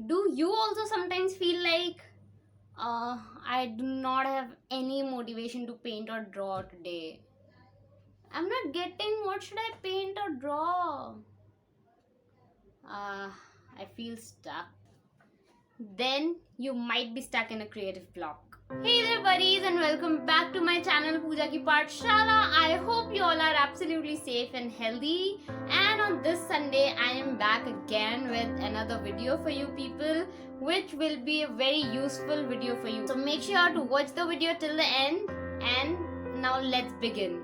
Do you also sometimes feel like I do not have any motivation to paint or draw today? I'm not getting what should I paint or draw? Uh, I feel stuck. Then you might be stuck in a creative block. Hey there buddies and welcome back to my channel Pooja ki Paathshaala. I hope you all are absolutely safe and healthy. And on this Sunday I am back again with another video for you people, which will be a very useful video for you. So make sure to watch the video till the end, and now let's begin.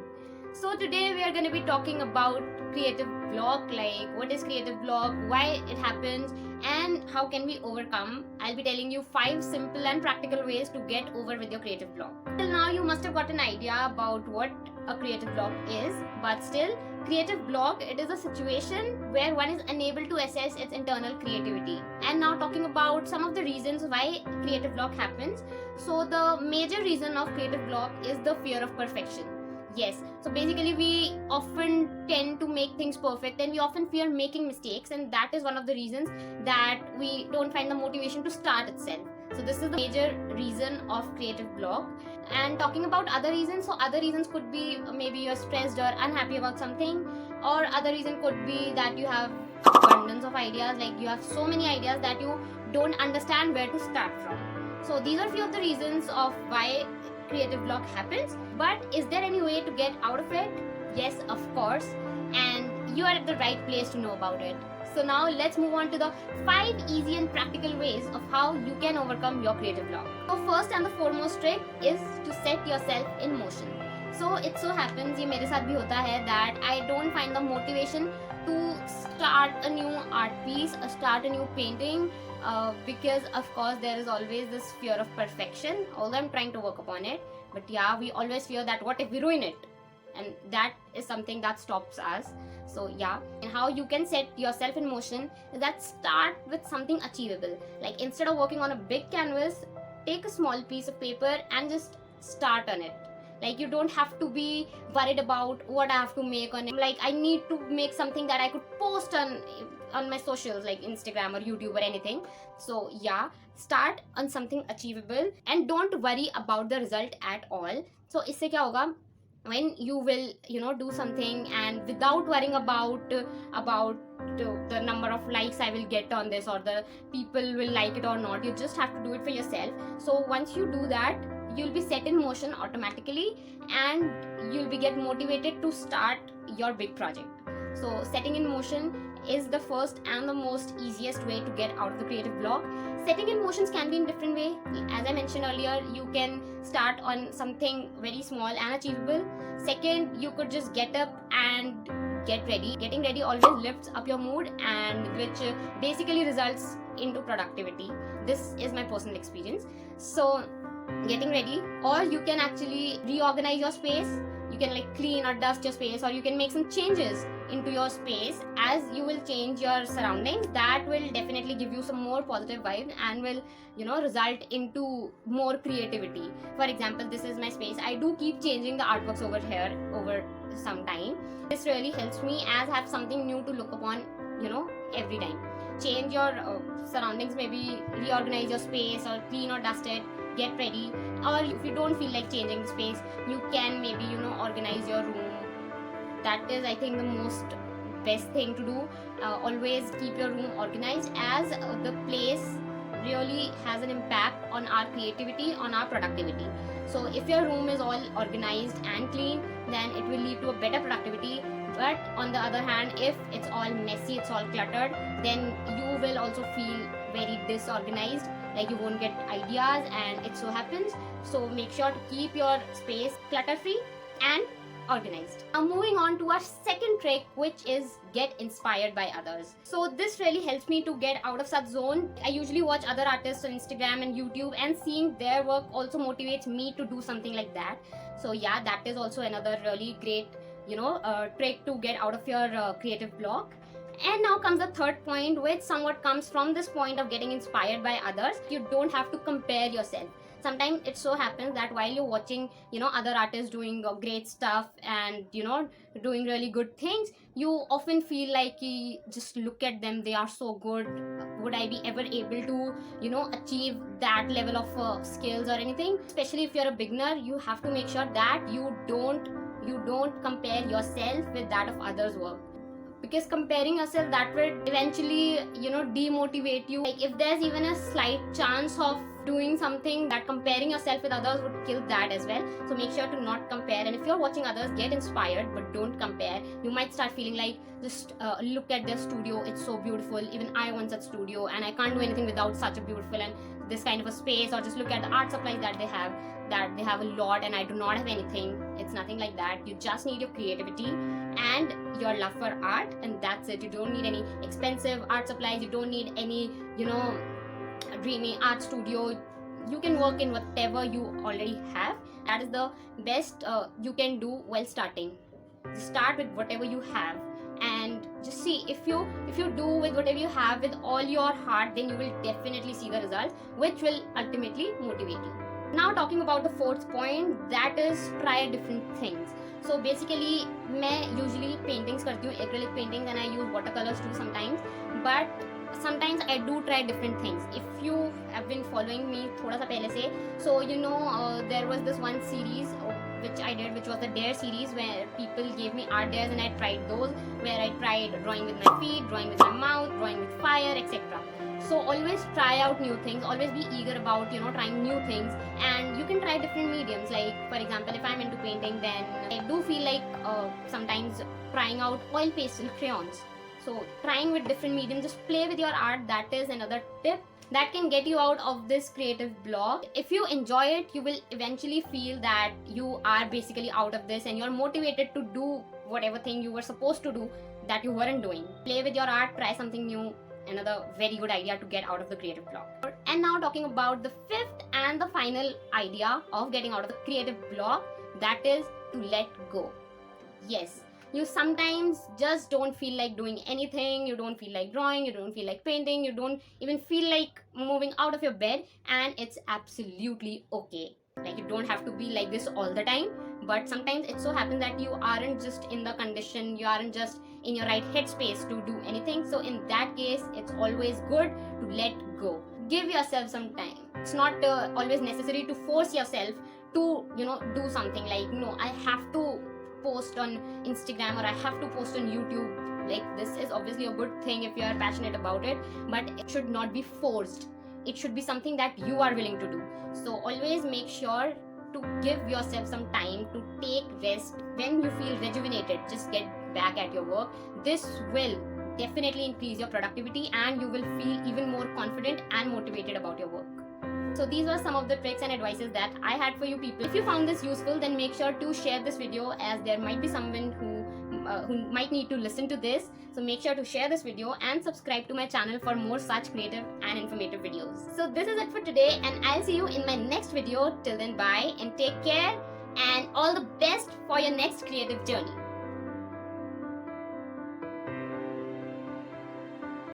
So today we are going to be talking about creative block, like what is creative block, why it happens, and how can we overcome. I'll be telling you 5 simple and practical ways to get over with your creative block. Till now you must have got an idea about what a creative block is, but still, creative block, it is a situation where one is unable to assess its internal creativity. And now talking about some of the reasons why creative block happens. So the major reason of creative block is the fear of perfection. Yes, so basically we often tend to make things perfect and we often fear making mistakes, and that is one of the reasons that we don't find the motivation to start itself. So this is the major reason of creative block. And talking about other reasons, so other reasons could be maybe you're stressed or unhappy about something, or other reason could be that you have abundance of ideas, like you have so many ideas that you don't understand where to start from. So these are few of the reasons of why creative block happens. But is there any way to get out of it? Yes, of course, and you are at the right place to know about it. So now let's move on to the 5 easy and practical ways of how you can overcome your creative block. So first and the foremost trick is to set yourself in motion. So it so happens, ये मेरे साथ भी होता है, that I don't find the motivation to start a new art piece or start a new painting, because of course there is always this fear of perfection, although I'm trying to work upon it. But yeah, we always fear that what if we ruin it, and that is something that stops us. So yeah, and how you can set yourself in motion is that start with something achievable. Like instead of working on a big canvas, take a small piece of paper and just start on it. Like you don't have to be worried about what I have to make on it. Like I need to make something that I could post on my socials like Instagram or YouTube or anything. So yeah, start on something achievable and don't worry about the result at all. So इससे क्या होगा, when you will do something and without worrying about the number of likes I will get on this, or the people will like it or not, you just have to do it for yourself. So once you do that, you'll be set in motion automatically and you'll be get motivated to start your big project. So setting in motion is the first and the most easiest way to get out of the creative block. Setting in motions can be in different way. As I mentioned earlier, you can start on something very small and achievable. Second, you could just get up and get ready. Getting ready always lifts up your mood, and which basically results into productivity. This is my personal experience. So getting ready, or you can actually reorganize your space. You can like clean or dust your space, or you can make some changes into your space. As you will change your surroundings, that will definitely give you some more positive vibe and will result into more creativity. For example, this is my space. I do keep changing the artworks over here over some time. This really helps me as I have something new to look upon every time. Change your surroundings, maybe reorganize your space or clean or dust it, get ready. Or if you don't feel like changing the space, you can maybe organize your room. That is, I think, the most best thing to do. Always keep your room organized, as the place really has an impact on our creativity, on our productivity. So if your room is all organized and clean, then it will lead to a better productivity. But on the other hand, if it's all messy, it's all cluttered, then you will also feel very disorganized, like you won't get ideas, and it so happens. So make sure to keep your space clutter free and organized. Now moving on to our second trick, which is get inspired by others. So this really helps me to get out of such zone. I usually watch other artists on Instagram and YouTube, and seeing their work also motivates me to do something like that. So yeah, that is also another really great trick to get out of your creative block. And now comes the third point, which somewhat comes from this point of getting inspired by others. You don't have to compare yourself. Sometimes it so happens that while you're watching, other artists doing great stuff and, doing really good things, you often feel like, just look at them, they are so good. Would I be ever able to, achieve that level of skills or anything? Especially if you're a beginner, you have to make sure that you don't compare yourself with that of others' work, because comparing yourself, that would eventually demotivate you. Like if there's even a slight chance of doing something, that comparing yourself with others would kill that as well. So make sure to not compare, and if you're watching others, get inspired but don't compare. You might start feeling like, just look at their studio, it's so beautiful, even I want such studio and I can't do anything without such a beautiful and this kind of a space. Or just look at the art supplies that they have a lot and I do not have anything. It's nothing like that. You just need your creativity and your love for art, and that's it. You don't need any expensive art supplies, you don't need any dreamy art studio. You can work in whatever you already have. That is the best you can do while starting. Just start with whatever you have and just see, if you do with whatever you have with all your heart, then you will definitely see the results, which will ultimately motivate you. Now talking about the fourth point, that is try different things. So basically मैं usually paintings करती हूँ, acrylic paintings, and I use watercolors too sometimes, but sometimes I do try different things. If you have been following me थोड़ा सा पहले से, so there was this one series which I did, which was the Dare series, where people gave me art dares and I tried those, where I tried drawing with my feet, drawing with my mouth, drawing with fire, etc. So always try out new things, always be eager about trying new things, and you can try different mediums. Like for example, if I'm into painting, then I do feel like sometimes trying out oil pastel crayons. So trying with different mediums, just play with your art. That is another tip that can get you out of this creative block. If you enjoy it, you will eventually feel that you are basically out of this and you're motivated to do whatever thing you were supposed to do that you weren't doing. Play with your art, try something new. Another very good idea to get out of the creative block. And now talking about the fifth and the final idea of getting out of the creative block, that is to let go. Yes, you sometimes just don't feel like doing anything. You don't feel like drawing, you don't feel like painting, you don't even feel like moving out of your bed, and it's absolutely okay. Like you don't have to be like this all the time, but sometimes it so happens that you aren't just in the condition, you aren't just in your right headspace to do anything. So in that case, it's always good to let go. Give yourself some time. It's not always necessary to force yourself to do something like, no, I have to post on Instagram or I have to post on YouTube. Like this is obviously a good thing if you are passionate about it, but it should not be forced. It should be something that you are willing to do. So always make sure to give yourself some time to take rest. When you feel rejuvenated, just get back at your work. This will definitely increase your productivity and you will feel even more confident and motivated about your work. So these were some of the tricks and advices that I had for you people. If you found this useful, then make sure to share this video, as there might be someone who might need to listen to this. So make sure to share this video and subscribe to my channel for more such creative and informative videos. So this is it for today, and I'll see you in my next video. Till then, bye and take care, and all the best for your next creative journey.